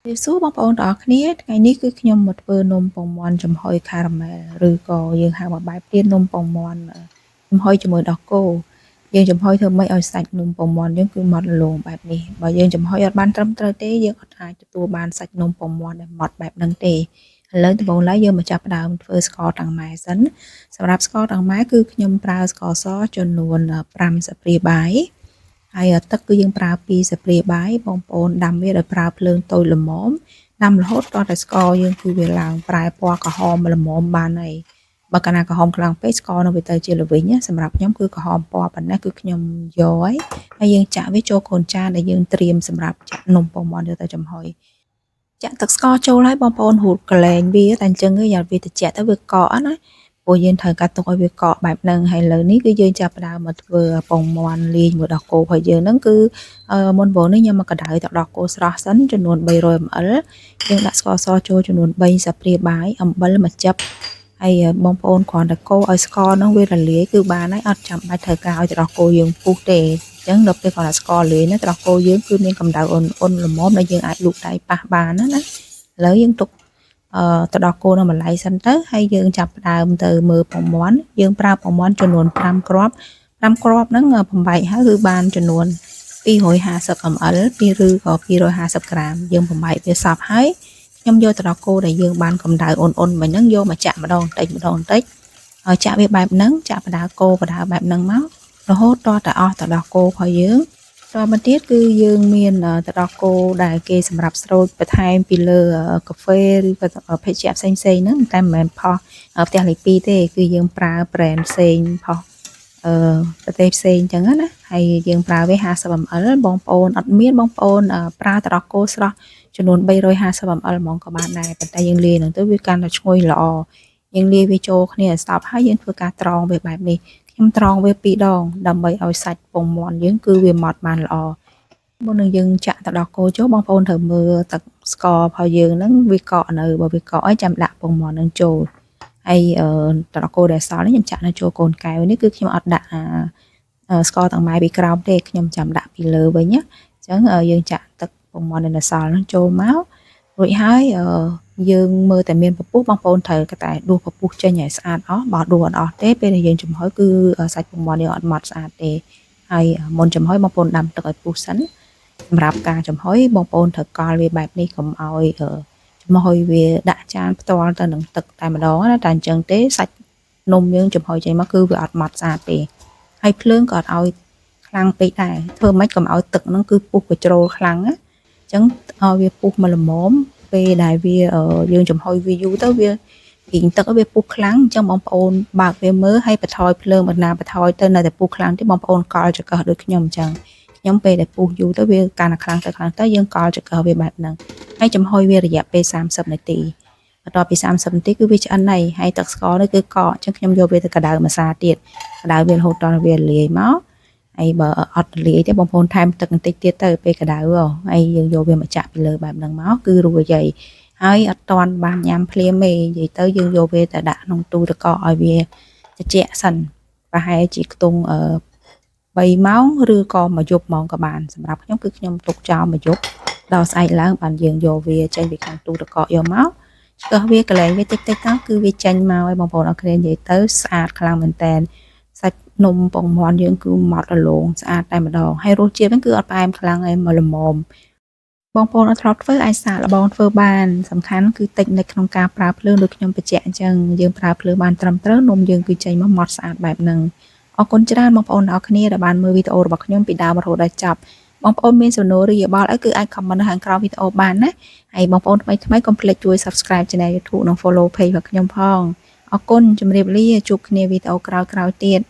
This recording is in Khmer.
វាសួរបងប្អូនទាំងអស់គ្នាថ្ងៃនេះគឺខ្ញុំមកធ្វើនំពងមាន់ចំហុយខារ៉ាមែលឬក៏យើងហៅមួយបែបទៀតនំពងមាន់ចំហុយជាមួយដោះគោយើងចំហុយធ្វើម៉េចឲ្យសាច់នំពងមាន់យើងគឺម៉ត់រលោងបែបនេះបើយើងចំហុយអត់បានត្រឹមត្រូវទេយើងអត់អាចទទួលបានសាច់នំពងមាន់ដែលម៉ត់បែបហ្នឹងទេឥឡូវដំបូងឡើយយើងមកចាប់ផ្ដើមធ្វើស្ករតាំងម៉ែសិនសម្រាប់ស្ករតាំងម៉ែគឺខ្ញុំប្រើស្ករសចំនួន5ស្លាបព្រាបាយហើយទឹកគឺយើងប្រើ2ស្លាបព្រាបាយបងប្អូនដាំវាដោយប្រើភ្លើងតូចល្មមដាំរហូតដល់តែស្ករយើងគឺវាឡើងប្រែពណ៌ក្រហមល្មមបានហើយបើកាលណាក្រហមខ្លាំងពេកស្ករនៅវាទៅជាល្វីងសម្រាប់ខ្ញុំគឺក្រហមពណ៌ប៉ុណ្ណេះគឺខ្ញុំយកហើយយើងចាក់វាចូលកូនចានដែលយើងត្រៀមសម្រាប់ចាក់នំពងមាន់យកទៅចំហុយចាក់ទឹកស្ករចូលហើយបងប្អូនរូតកលែងវាតែអញ្ចឹងយ៉ាវាត្រជាក់ទៅវាកកណាព្រោះយើងត្រូវកាត់ទុកឲ្យវាកកបែបហ្នឹងហើយឥឡូវនេះគឺយើងចាប់ផ្ដើមមកធ្វើពងមាន់លាយមួយដោះគោរបស់យើងហ្នឹងគឺមុនបងនេះខ្ញុំមកកដៅទឹកដោះគោស្រស់សិនចំនួន300 ml យើងដាក់ស្ករសចូលចំនួន3ស្លាបព្រាបាយអំបិលមួយចិបហើយបងប្អូនគ្រាន់តែកូរឲ្យស្ករហ្នឹងវារលាយគឺបានហើយអត់ចាំបាច់ត្រូវការឲ្យទឹកដោះគោយើងពុះទេអញ្ចឹងដល់ពេលគ្រាន់តែស្ករលាយណាទឹកដោះគោយើងគឺមានកម្ដៅអ៊ុនល្មមដែលយើងអាចលូកដៃប៉ះបានណាឥឡូវយើងទុកទៅដល់គោនៅម្លៃសិនទៅហើយយើងចាប់ផ្ដើមទៅមើលពងមាន់យើងប្រើពងមាន់ចំនួន5គ្រាប់ហ្នឹងបំបែកហើយគឺបានចំនួន250 ml ឬក៏250ក្រាមយើងបំបែកវាសពហើយខ្ញុំយកទៅដល់គោដែលយើងបានកម្ដៅអ៊ុនមិញហ្នឹងយកមកចាក់ម្ដងបន្តិចហើយចាក់វាបែបហ្នឹងចាក់បដាគោបដាបែបហ្នឹងមករហូតដល់តែអស់ទៅដល់គោរបស់យើងតមកទៀតគឺយើងមានទឹកដោះគោដែលគេសម្រាប់ស្រូចបន្ថែមពីលើកាហ្វេឬក៏ភេសជ្ជៈផ្សេងៗហ្នឹងតែមិនមែនផុសផ្ទះលេខ2ទេគឺយើងប្រើ brand ផ្សេងផុសប្រទេសផ្សេងអញ្ចឹងណាហើយយើងប្រើវា50 ml បងប្អូនអត់មានបងប្អូនប្រើទឹកដោះគោស្រស់ចំនួន350 ml ហ្មងក៏បានដែរប៉ុន្តែយើងលាយហ្នឹងទៅវាកាន់តែឈ្ងុយល្អយើងលាយវាចូលគ្នាឲ្យសព្វហើយយើងធ្វើការត្រងវាបែបនេះខ្ញុំត្រងវា2ដងដើម្បីឲ្យសាច់ពងមាន់យើងគឺវាម៉ត់បានល្អមុននឹងយើងចាក់ទឹកដោះគោចូលបងប្អូនត្រូវមើលទឹកស្កររបស់យើងហ្នឹងវាកកនៅបើវាកកហើយចាំដាក់ពងមាន់ហ្នឹងចូលហើយទឹកដោះគោដែលសល់នេះខ្ញុំចាក់នៅចូលកូនកែវនេះគឺខ្ញុំអត់ដាក់ស្ករទាំងម៉ែពីក្រោមទេខ្ញុំចាំដាក់ពីលើវិញណាអញ្ចឹងយើងចាក់ទឹកពងមាន់ដែលសល់ហ្នឹងចូលមករួចហើយយើងមើលតែមានពពុះបងប្អូនត្រូវតែដួសពពុះចេញឲ្យស្អាតអស់បើដួសអត់អស់ទេពេលដែលយើងចំហុយគឺសាច់ពងមាន់យើងអត់ម៉ត់ស្អាតទេហើយមុនចំហុយបងប្អូនដាំទឹកឲ្យពុះសិនសម្រាប់ការចំហុយបងប្អូនត្រូវកល់វាបែបនេះកុំឲ្យចំហុយវាដាក់ចានផ្ទាល់ទៅនឹងទឹកតែម្ដងណាតែអញ្ចឹងទេសាច់នំយើងចំហុយចេញមកគឺវាអត់ម៉ត់ស្អាតទេហើយភ្លើងក៏អត់ឲ្យខ្លាំងពេកដែរធ្វើម៉េចកុំឲ្យទឹកហ្នឹងគឺពុះកញ្ជ្រោលខ្លាំងណាអញ្ចឹងឲ្យវាពុះមកល្មមពេលដែលវាយើងចំហុយវាយូរទៅវាពីងទឹកវាពុះខ្លាំងអញ្ចឹងបងប្អូនបើកវាមើលហើយបន្ថយភ្លើងបណ្ណាបន្ថយទៅនៅតែពុះខ្លាំងទេបងប្អូនកល់ចកដូចខ្ញុំអញ្ចឹងខ្ញុំពេលដែលពុះយូរទៅវាកាន់តែខ្លាំងទៅយើងកល់ចកវាបែបហ្នឹងហើយចំហុយវារយៈពេល30នាទីបន្ទាប់ពី30នាទីគឺវាឆ្អិនហើយទឹកស្ករនេះគឺកកអញ្ចឹងខ្ញុំយកវាទៅក្តៅម្សៅទៀតក្តៅវារហូតដល់វាលាយមកហើយបើអត់លាយទេបងប្អូនថែមទឹកបន្តិចទៀតទៅពេលក្តៅហើយយើងយកវាមកចាក់ពីលើបែបហ្នឹងមកគឺរួចហើយអត់តាន់បានញ៉ាំភ្លាមទេនិយាយទៅយើងយកវាទៅដាក់ក្នុងទូទឹកកកឲ្យវាត្រជាក់សិនប្រហែលជាខ្ទង់3ម៉ោងឬក៏មួយយប់ហ្មងក៏បានសម្រាប់ខ្ញុំគឺខ្ញុំទុកចោលមួយយប់ដល់ស្អែកឡើងបានយើងយកវាចេញពីក្នុងទូទឹកកកយកមកឆ្កឹះវាកន្លែងវាតិចទៅគឺវាចេញមកឲ្យបងប្អូនអរគ្នានិយាយទៅស្អាតខ្លាំងមែនតើសាច់នំពងមាន់យើងគឺម៉ត់រលោងស្អាតតែម្ដងហើយរសជាតិហ្នឹងគឺអត់ផ្អែមខ្លាំងឯងមកល្មមបងប្អូនអត់ធ្លាប់ធ្វើអាចសាកល្បងធ្វើបានសំខាន់គឺតិចនៅក្នុងការប្រើភ្លើងដូចខ្ញុំបញ្ជាក់អញ្ចឹងយើងប្រើភ្លើងបានត្រឹមត្រូវនំយើងគឺចេញមកម៉ត់ស្អាតបែបហ្នឹងអរគុណច្រើនបងប្អូនទាំងអស់គ្នាដែលបានមើលវីដេអូរបស់ខ្ញុំពីដើមរហូតដល់ចប់បងប្អូនមានសំណួរឬយោបល់អីគឺអាច comment នៅខាងក្រោមវីដេអូបានណាហើយបងប្អូនថ្មីកុំភ្លេចជួយ subscribe Channel YouTube និង follow page របស់ខ្ញុំផងអរគុណជម្រាបលាជួបគ្នាវីដេអូក្រោយៗទៀត